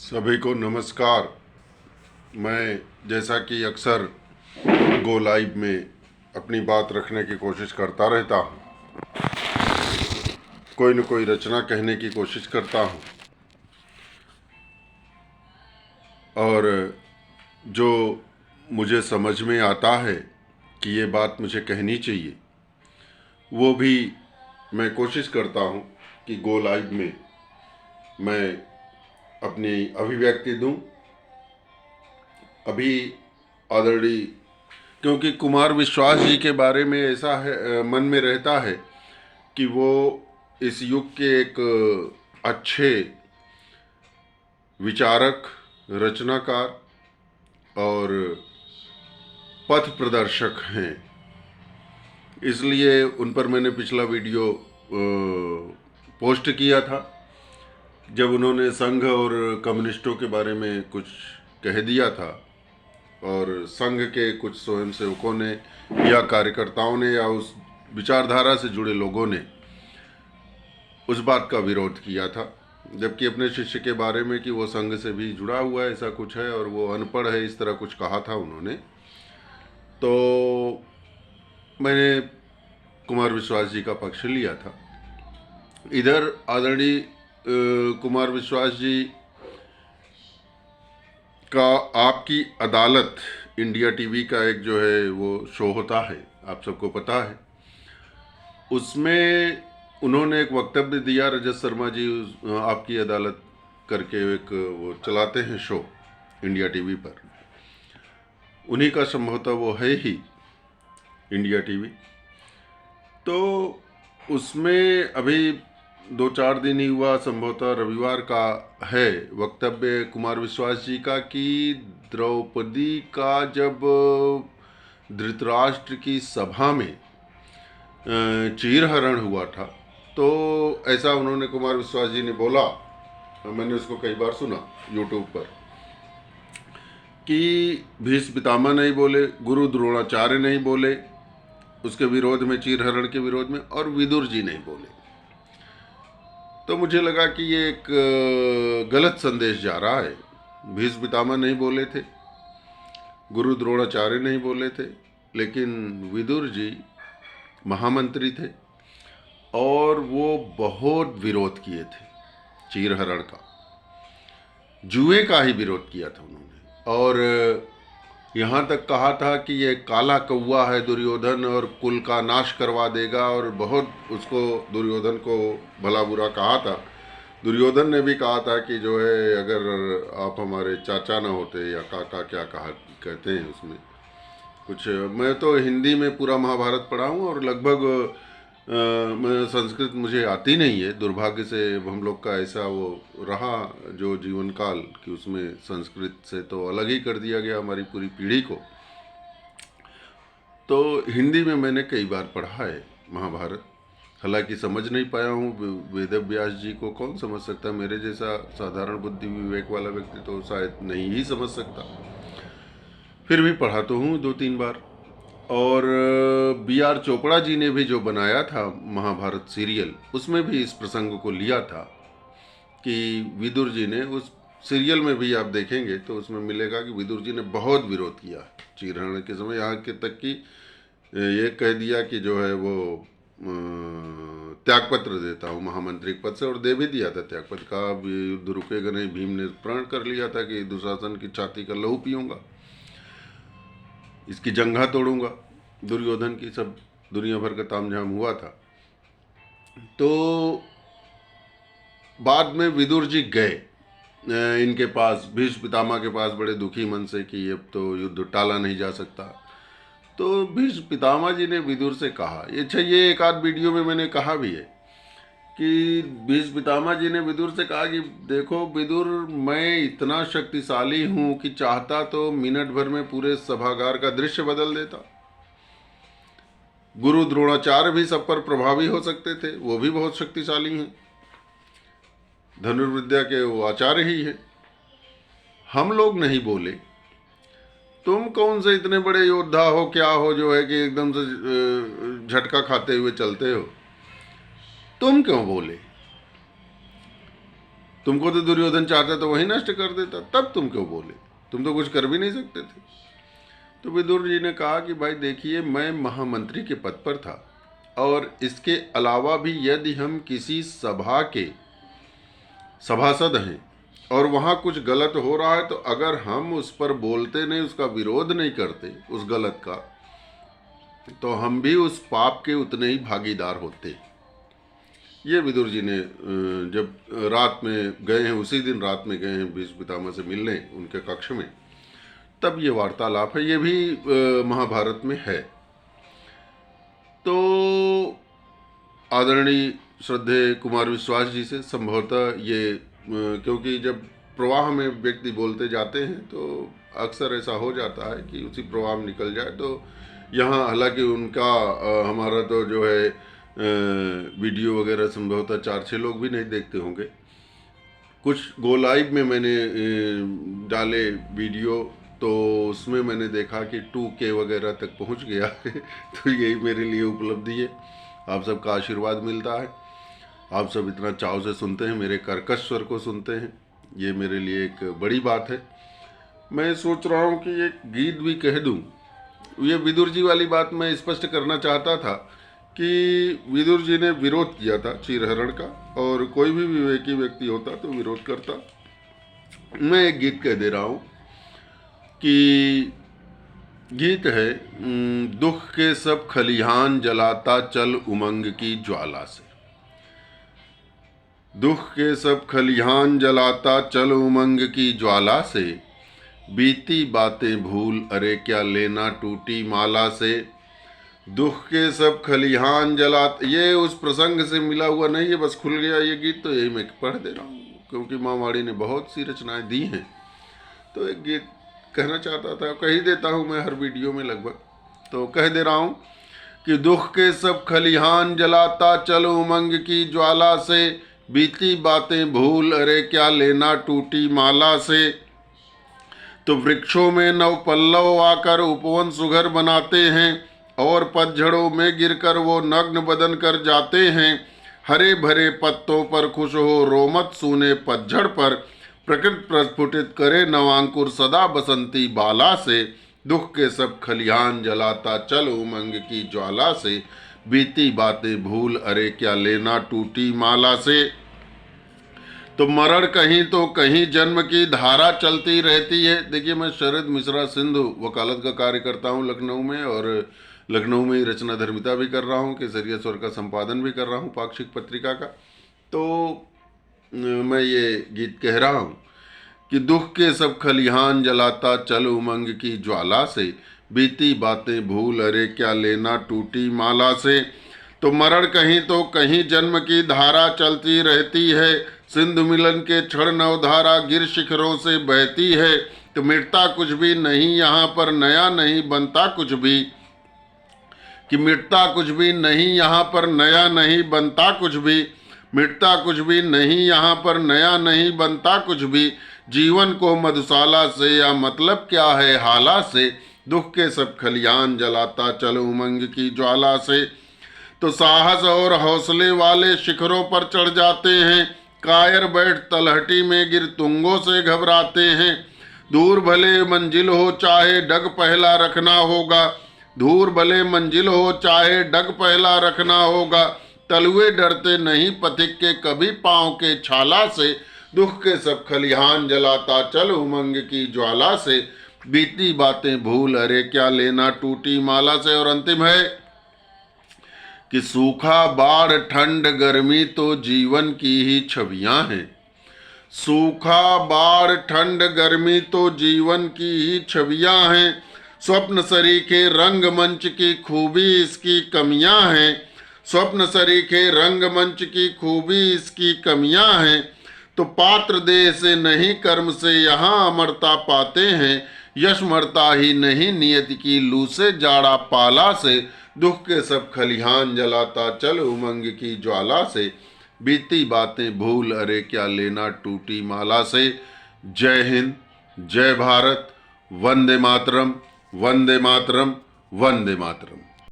सभी को नमस्कार। मैं जैसा कि अक्सर गो लाइव में अपनी बात रखने की कोशिश करता रहता हूँ, कोई न कोई रचना कहने की कोशिश करता हूँ और जो मुझे समझ में आता है कि ये बात मुझे कहनी चाहिए, वो भी मैं कोशिश करता हूँ कि गो लाइव में मैं अपनी अभिव्यक्ति दूँ। अभी ऑलरेडी, क्योंकि कुमार विश्वास जी के बारे में ऐसा है, मन में रहता है कि वो इस युग के एक अच्छे विचारक, रचनाकार और पथ प्रदर्शक हैं। इसलिए उन पर मैंने पिछला वीडियो पोस्ट किया था जब उन्होंने संघ और कम्युनिस्टों के बारे में कुछ कह दिया था और संघ के कुछ स्वयंसेवकों ने या कार्यकर्ताओं ने या उस विचारधारा से जुड़े लोगों ने उस बात का विरोध किया था, जबकि अपने शिष्य के बारे में कि वो संघ से भी जुड़ा हुआ है, ऐसा कुछ है और वो अनपढ़ है, इस तरह कुछ कहा था उन्होंने। तो मैंने कुमार विश्वास जी का पक्ष लिया था। इधर आदरणीय कुमार विश्वास जी का आपकी अदालत इंडिया टीवी का एक जो है वो शो होता है, आप सबको पता है। उसमें उन्होंने एक वक्तव्य दिया, रजत शर्मा जी आपकी अदालत करके एक वो चलाते हैं शो इंडिया टीवी पर, उन्हीं का संभवतः वो है ही इंडिया टीवी। तो उसमें अभी 2-4 दिन ही हुआ, संभवतः रविवार का है, वक्तव्य कुमार विश्वास जी का कि द्रौपदी का जब धृतराष्ट्र की सभा में चीरहरण हुआ था, तो ऐसा उन्होंने कुमार विश्वास जी ने बोला, मैंने उसको कई बार सुना यूट्यूब पर, कि भीष्म पितामह नहीं बोले, गुरु द्रोणाचार्य नहीं बोले उसके विरोध में, चीरहरण के विरोध में, और विदुर जी नहीं बोले। तो मुझे लगा कि ये एक गलत संदेश जा रहा है। भीष्म पितामह नहीं बोले थे, गुरु द्रोणाचार्य नहीं बोले थे, लेकिन विदुर जी महामंत्री थे और वो बहुत विरोध किए थे चीरहरण का, जुए का ही विरोध किया था उन्होंने। और यहाँ तक कहा था कि ये काला कौवा है दुर्योधन और कुल का नाश करवा देगा, और बहुत उसको दुर्योधन को भला बुरा कहा था। दुर्योधन ने भी कहा था कि जो है अगर आप हमारे चाचा ना होते, या काका क्या कहा कहते हैं उसमें कुछ, मैं तो हिंदी में पूरा महाभारत पढ़ा हूँ और लगभग मैं संस्कृत मुझे आती नहीं है, दुर्भाग्य से हम लोग का ऐसा वो रहा जो जीवन काल कि उसमें संस्कृत से तो अलग ही कर दिया गया हमारी पूरी पीढ़ी को। तो हिंदी में मैंने कई बार पढ़ा है महाभारत, हालांकि समझ नहीं पाया हूँ। वेद व्यास जी को कौन समझ सकता, मेरे जैसा साधारण बुद्धि विवेक वाला व्यक्ति तो शायद नहीं ही समझ सकता, फिर भी पढ़ा तो हूँ 2-3 बार। और B.R. चोपड़ा जी ने भी जो बनाया था महाभारत सीरियल, उसमें भी इस प्रसंग को लिया था कि विदुर जी ने, उस सीरियल में भी आप देखेंगे तो उसमें मिलेगा कि विदुर जी ने बहुत विरोध किया चीरहरण के समय, यहाँ के तक कि ये कह दिया कि जो है वो त्यागपत्र देता हूँ महामंत्री पद से, और दे भी दिया था त्यागपत्र का। युद्ध रुकेगा नहीं, भीम ने प्रण कर लिया था कि दुशासन की छाती का लहू पीऊँगा, इसकी जंघा तोड़ूंगा। दुर्योधन की सब दुनिया भर का तामझाम हुआ था। तो बाद में विदुर जी गए इनके पास, भीष्म पितामह के पास, बड़े दुखी मन से कि अब तो युद्ध टाला नहीं जा सकता। तो भीष्म पितामह जी ने विदुर से कहा, अच्छा ये एक आध वीडियो में मैंने कहा भी है कि भीष्म पितामह जी ने विदुर से कहा कि देखो विदुर, मैं इतना शक्तिशाली हूँ कि चाहता तो मिनट भर में पूरे सभागार का दृश्य बदल देता। गुरु द्रोणाचार्य भी सब पर प्रभावी हो सकते थे, वो भी बहुत शक्तिशाली हैं, धनुर्विद्या के वो आचार्य ही हैं। हम लोग नहीं बोले, तुम कौन से इतने बड़े योद्धा हो, क्या हो जो है कि एकदम से झटका खाते हुए चलते हो, तुम क्यों बोले? तुमको तो दुर्योधन चाहता तो वही नष्ट कर देता, तब तुम क्यों बोले? तुम तो कुछ कर भी नहीं सकते थे। तो विदुर जी ने कहा कि भाई देखिए, मैं महामंत्री के पद पर था, और इसके अलावा भी यदि हम किसी सभा के सभासद हैं और वहाँ कुछ गलत हो रहा है, तो अगर हम उस पर बोलते नहीं, उसका विरोध नहीं करते उस गलत का, तो हम भी उस पाप के उतने ही भागीदार होते। ये विदुर जी ने जब रात में गए हैं, उसी दिन रात में गए हैं भीष्म पितामह से मिलने उनके कक्ष में, तब ये वार्तालाप है। ये भी महाभारत में है। तो आदरणीय श्रद्धेय कुमार विश्वास जी से संभवतः ये क्योंकि जब प्रवाह में व्यक्ति बोलते जाते हैं तो अक्सर ऐसा हो जाता है कि उसी प्रवाह में निकल जाए। तो यहाँ हालांकि उनका हमारा तो जो है वीडियो वगैरह संभवतः 4-6 लोग भी नहीं देखते होंगे। कुछ गो लाइव में मैंने डाले वीडियो, तो उसमें मैंने देखा कि 2K वगैरह तक पहुँच गया है। तो यही मेरे लिए उपलब्धि है। आप सबका आशीर्वाद मिलता है, आप सब इतना चाव से सुनते हैं, मेरे कर्कश स्वर को सुनते हैं, ये मेरे लिए एक बड़ी बात है। मैं सोच रहा हूँ कि एक गीत भी कह दूँ। ये विदुर जी वाली बात मैं स्पष्ट करना चाहता था कि विदुर जी ने विरोध किया था चीरहरण का, और कोई भी विवेकी व्यक्ति होता तो विरोध करता। मैं एक गीत कह दे रहा हूँ कि गीत है, दुख के सब खलिहान जलाता चल उमंग की ज्वाला से। दुख के सब खलिहान जलाता चल उमंग की ज्वाला से, बीती बातें भूल अरे क्या लेना टूटी माला से। दुख के सब खलिहान जलाता, ये उस प्रसंग से मिला हुआ नहीं है, बस खुल गया ये गीत, तो यही मैं पढ़ दे रहा हूँ क्योंकि माँ वाणी ने बहुत सी रचनाएं दी हैं। तो एक गीत कहना चाहता था, कह ही देता हूँ मैं हर वीडियो में लगभग, तो कह दे रहा हूँ कि दुख के सब खलिहान जलाता चल उमंग की ज्वाला से, बीती बातें भूल अरे क्या लेना टूटी माला से। तो वृक्षों में नव पल्लव आकर उपवन सुघर बनाते हैं, और पतझड़ों में गिरकर वो नग्न बदन कर जाते हैं। हरे भरे पत्तों पर खुश हो रोमत सूने पतझड़ पर, प्रकृति प्रस्फुटित करे नवांकुर सदा बसंती बाला से। दुख के सब खलिहान जलाता चल उमंग की ज्वाला से, बीती बातें भूल अरे क्या लेना टूटी माला से। तो मरण कहीं तो कहीं जन्म की धारा चलती रहती है। देखिए, मैं शरद मिश्रा सिंधु वकालत का कार्य करता हूँ लखनऊ में, और लखनऊ में ही रचना धर्मिता भी कर रहा हूँ, केसरिया स्वर का संपादन भी कर रहा हूँ पाक्षिक पत्रिका का। तो मैं ये गीत कह रहा हूँ कि दुख के सब खलिहान जलाता चल उमंग की ज्वाला से, बीती बातें भूल अरे क्या लेना टूटी माला से। तो मरण कहीं तो कहीं जन्म की धारा चलती रहती है, सिंधु मिलन के क्षण नवधारा गिर शिखरों से बहती है। तो मिटता कुछ भी नहीं यहाँ पर नया नहीं बनता कुछ भी, कि मिटता कुछ भी नहीं यहाँ पर नया नहीं बनता कुछ भी, मिटता कुछ भी नहीं यहाँ पर नया नहीं बनता कुछ भी। जीवन को मधुशाला से या मतलब क्या है हाला से, दुख के सब खलिहान जलाता चल उमंग की ज्वाला से। तो साहस और हौसले वाले शिखरों पर चढ़ जाते हैं, कायर बैठ तलहटी में गिर तुंगों से घबराते हैं। दूर भले मंजिल हो चाहे डग पहला रखना होगा, दूर भले मंजिल हो चाहे डग पहला रखना होगा। तलुए डरते नहीं पथिक के कभी पाँव के छाला से, दुख के सब खलिहान जलाता चल उमंग की ज्वाला से, बीती बातें भूल अरे क्या लेना टूटी माला से। और अंतिम है कि सूखा बाढ़ ठंड गर्मी तो जीवन की ही छवियां हैं, सूखा बाढ़ ठंड गर्मी तो जीवन की ही छवियां हैं। स्वप्न सरीखे रंगमंच की खूबी इसकी कमियां हैं, स्वप्न सरीखे रंगमंच की खूबी इसकी कमियां हैं। तो पात्र देह से नहीं कर्म से यहाँ अमरता पाते हैं, यश मरता ही नहीं नियति की लू से जाड़ा पाला से। दुख के सब खलिहान जलाता चल उमंग की ज्वाला से, बीती बातें भूल अरे क्या लेना टूटी माला से। जय हिंद, जय भारत, वंदे मातरम, वंदे मातरम, वंदे मातरम।